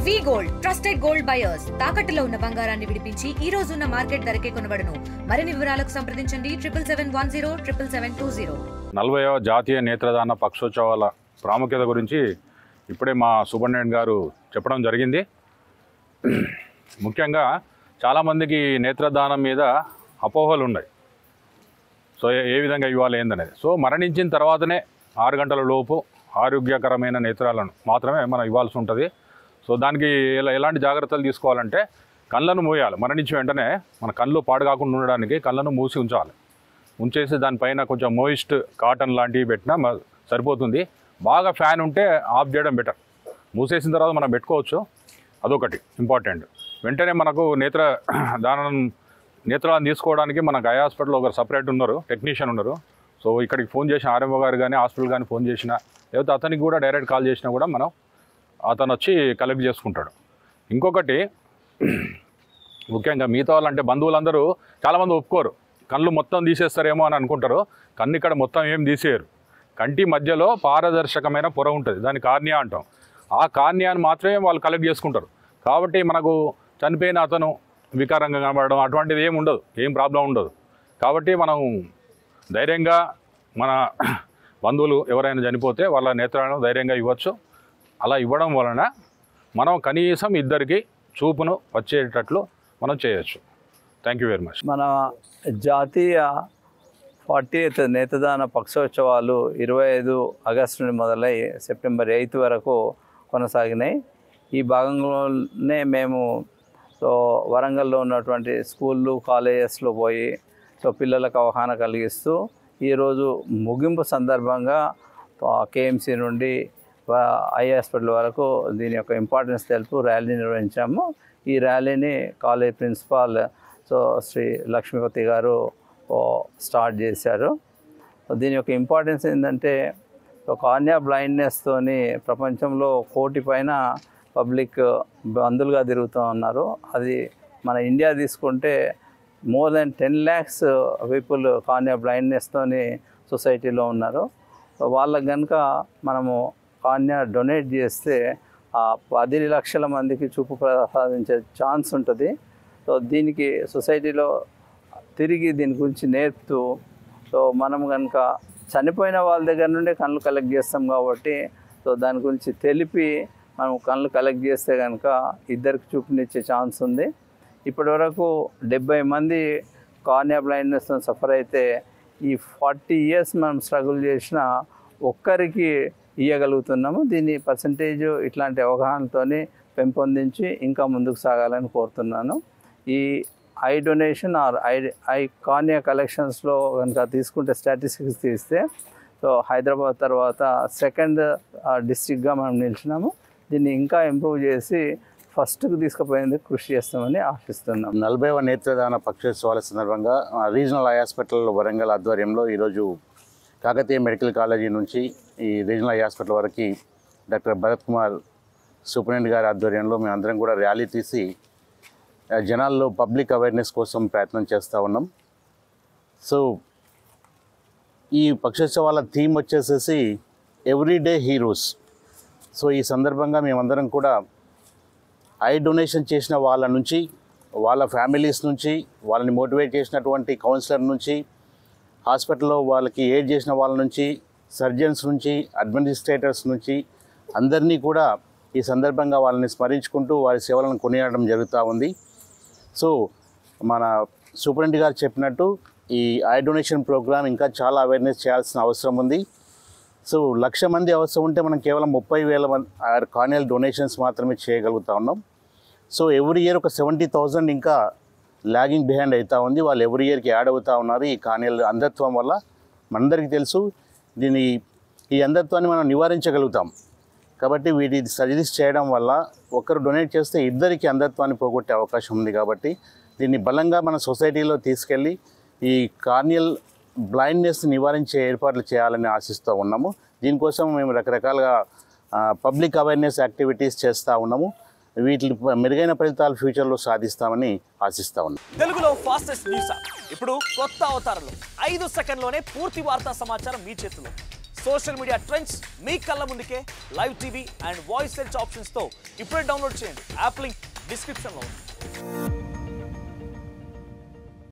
వి gold trusted gold buyers తాకట్టులో ఉన్న బంగారాన్ని విడిపించి ఈ రోజు ఉన్న మార్కెట్ ధరకే కొనబడును. మరిన్ని వివరాలకు సంప్రదించండి 77107720. 40వ జాతీయ నేత్రదాన పక్షోత్సవాల ప్రాముఖ్యత గురించి ఇప్పుడే మా సూపరింటెండెంట్ గారు చెప్పడం జరిగింది. ముఖ్యంగా చాలామందికి నేత్రదానం మీద అపోహలు ఉన్నాయి. సో ఏ విధంగా ఇవ్వాలి ఏందనేది. సో మరణించిన తర్వాతనే 6 గంటల లోపు ఆరోగ్యకరమైన నేత్రాలను మాత్రమే మనం ఇవ్వాల్సి ఉంటుంది. సో దానికి ఎలాంటి జాగ్రత్తలు తీసుకోవాలంటే కళ్ళను మూయాలి. మరణించిన వెంటనే మన కళ్ళు పాడు కాకుండా ఉండడానికి కళ్ళను మూసి ఉంచాలి. ఉంచేసి దానిపైన కొంచెం మోయిస్ట్ కాటన్ లాంటివి పెట్టినా సరిపోతుంది. బాగా ఫ్యాన్ ఉంటే ఆఫ్ చేయడం బెటర్. మూసేసిన తర్వాత మనం పెట్టుకోవచ్చు. అదొకటి ఇంపార్టెంట్. వెంటనే మనకు నేత్రాలను తీసుకోవడానికి మనకు ఐ హాస్పిటల్లో ఒకరు సపరేట్ ఉన్నారు, టెక్నీషియన్ ఉన్నారు. సో ఇక్కడికి ఫోన్ చేసిన ఆర్ఎంఓ గారు కానీ హాస్పిటల్ కానీ ఫోన్ చేసినా లేకపోతే అతనికి కూడా డైరెక్ట్ కాల్ చేసినా కూడా అతను వచ్చి కలెక్ట్ చేసుకుంటాడు. ఇంకొకటి ముఖ్యంగా మిగతా వాళ్ళంటే బంధువులందరూ చాలామంది ఒప్పుకోరు. కళ్ళు మొత్తం తీసేస్తారేమో అని అనుకుంటారు. కన్ను ఇక్కడ మొత్తం ఏం తీసేయరు. కంటి మధ్యలో పారదర్శకమైన పొర ఉంటుంది, దాన్ని కార్నియా అంటాం. ఆ కార్నియాని మాత్రమే వాళ్ళు కలెక్ట్ చేసుకుంటారు. కాబట్టి మనకు చనిపోయిన అతను వికారంగా కనబడడం అటువంటిది ఏమి ఉండదు, ఏం ప్రాబ్లం ఉండదు. కాబట్టి మనం ధైర్యంగా మన బంధువులు ఎవరైనా చనిపోతే వాళ్ళ నేత్రాలను ధైర్యంగా ఇవ్వచ్చు. అలా ఇవ్వడం వలన మనం కనీసం ఇద్దరికి చూపును వచ్చేటట్లు మనం చేయొచ్చు. Thank you very much. మన జాతీయ 40th నేత్రదాన పక్షోత్సవాలు 25 ఆగస్టు నుండి మొదలై సెప్టెంబర్ 8 వరకు కొనసాగినాయి. ఈ భాగంలోనే మేము వరంగల్లో ఉన్నటువంటి స్కూళ్ళు కాలేజెస్లో పోయి పిల్లలకు అవగాహన కలిగిస్తూ ఈరోజు ముగింపు సందర్భంగా కేఎంసీ నుండి ఐ హాస్పిటల్ వరకు దీని యొక్క ఇంపార్టెన్స్ తెలుపు ర్యాలీ నిర్వహించాము. ఈ ర్యాలీని కాలేజ్ ప్రిన్సిపాల్ శ్రీ లక్ష్మీపతి గారు స్టార్ట్ చేశారు. దీని యొక్క ఇంపార్టెన్స్ ఏంటంటే కార్నియా బ్లైండ్నెస్తోని ప్రపంచంలో 1 కోటి పైన పబ్లిక్ బంధులుగా తిరుగుతూ ఉన్నారు. అది మన ఇండియా తీసుకుంటే more than 10 lakhs people cornea బ్లైండ్నెస్తోని సొసైటీలో ఉన్నారు. వాళ్ళకి కనుక మనము కార్నియా డొనేట్ చేస్తే 10 లక్షల మందికి చూపు ప్రసాదించే ఛాన్స్ ఉంటుంది. దీనికి సొసైటీలో తిరిగి దీని గురించి నేర్పుతూ మనం కనుక చనిపోయిన వాళ్ళ దగ్గర నుండి కళ్ళు కలెక్ట్ చేస్తాం కాబట్టి దాని గురించి తెలిపి మనం కళ్ళు కలెక్ట్ చేస్తే కనుక ఇద్దరికి చూపునిచ్చే ఛాన్స్ ఉంది. ఇప్పటి వరకు 70 మంది కార్నియా బ్లైండ్నెస్తో సఫర్ అయితే ఈ 40 years మనం స్ట్రగుల్ చేసిన ఒక్కరికి ఇవ్వగలుగుతున్నాము. దీని పర్సంటేజ్ ఇట్లాంటి అవగాహనతో పెంపొందించి ఇంకా ముందుకు సాగాలని కోరుతున్నాను. ఈ eye donation or eye cornea కలెక్షన్స్లో కనుక తీసుకుంటే స్టాటిస్టిక్స్ తీస్తే హైదరాబాద్ తర్వాత 2nd డిస్ట్రిక్ట్గా మనం నిలిచినాము. దీన్ని ఇంకా ఇంప్రూవ్ చేసి ఫస్ట్కి తీసుకుపోయేందుకు కృషి చేస్తామని ఆశిస్తున్నాం. 40వ నేత్రదాన పక్షోత్సవాల సందర్భంగా రీజనల్ ఐ హాస్పిటల్ వరంగల్ ఆధ్వర్యంలో ఈరోజు కాకతీయ మెడికల్ కాలేజీ నుంచి ఈ రీజనల్ ఐ హాస్పిటల్ వరకు డాక్టర్ భరత్ కుమార్ సూపరింటెండెంట్ గారి ఆధ్వర్యంలో మేమందరం కూడా ర్యాలీ తీసి జనాల్లో పబ్లిక్ అవేర్నెస్ కోసం ప్రయత్నం చేస్తూ ఉన్నాం. సో ఈ పక్షోత్సవాల థీమ్ వచ్చేసేసి ఎవ్రీడే హీరోస్. సో ఈ సందర్భంగా మేమందరం కూడా ఐ డొనేషన్ చేసిన వాళ్ళ నుంచి, వాళ్ళ ఫ్యామిలీస్ నుంచి, వాళ్ళని మోటివేట్ చేసినటువంటి కౌన్సిలర్ నుంచి, హాస్పిటల్లో వాళ్ళకి ఎయిడ్ చేసిన వాళ్ళ నుంచి, సర్జన్స్ నుంచి, అడ్మినిస్ట్రేటర్స్ నుంచి అందరినీ కూడా ఈ సందర్భంగా వాళ్ళని స్మరించుకుంటూ వారి సేవలను కొనియాడడం జరుగుతూ ఉంది. సో మన సూపరింటెండెంట్ గారు చెప్పినట్టు ఈ ఐ డొనేషన్ ప్రోగ్రామ్ ఇంకా చాలా అవేర్నెస్ చేయాల్సిన అవసరం ఉంది. సో 1,00,000 మంది అవసరం ఉంటే మనం కేవలం 30,000 కార్నియల్ డొనేషన్స్ మాత్రమే చేయగలుగుతా ఉన్నాం. సో ఎవ్రీ ఇయర్ ఒక 70,000 ఇంకా లాగింగ్ బిహైండ్ అవుతూ ఉంది. వాళ్ళు ఎవ్రీ ఇయర్కి యాడ్ అవుతూ ఉన్నారు. ఈ కార్నియల్ అంధత్వం వల్ల మనందరికీ తెలుసు, ఈ అంధత్వాన్ని మనం నివారించగలుగుతాం. కాబట్టి వీటి సర్జరీస్ చేయడం వల్ల ఒకరు డొనేట్ చేస్తే ఇద్దరికి అంధత్వాన్ని పోగొట్టే అవకాశం ఉంది. కాబట్టి దీన్ని బలంగా మన సొసైటీలో తీసుకెళ్ళి ఈ కార్నియల్ బ్లైండ్నెస్ నివారించే ఏర్పాట్లు చేయాలని ఆశిస్తూ ఉన్నాము. దీనికోసం మేము రకరకాలుగా పబ్లిక్ అవేర్నెస్ యాక్టివిటీస్ చేస్తూ ఉన్నాము. వీటి మెరుగైన ఫలితాలు ఫ్యూచర్లో సాధిస్తామని ఆశిస్తూ ఉన్నాం. తెలుగులో ఫాస్టెస్ట్ న్యూస్ ఇప్పుడు కొత్త అవతారంలో 5 సెకండ్లోనే పూర్తి వార్తా సమాచారం మీ చేతిలో. సోషల్ మీడియా ట్రెండ్స్ మీ కళ్ళ ముందుకే live TV and voice search ఆప్షన్స్తో ఇప్పుడే డౌన్లోడ్ చేయండి. యాప్ లింక్ డిస్క్రిప్షన్లో ఉంది.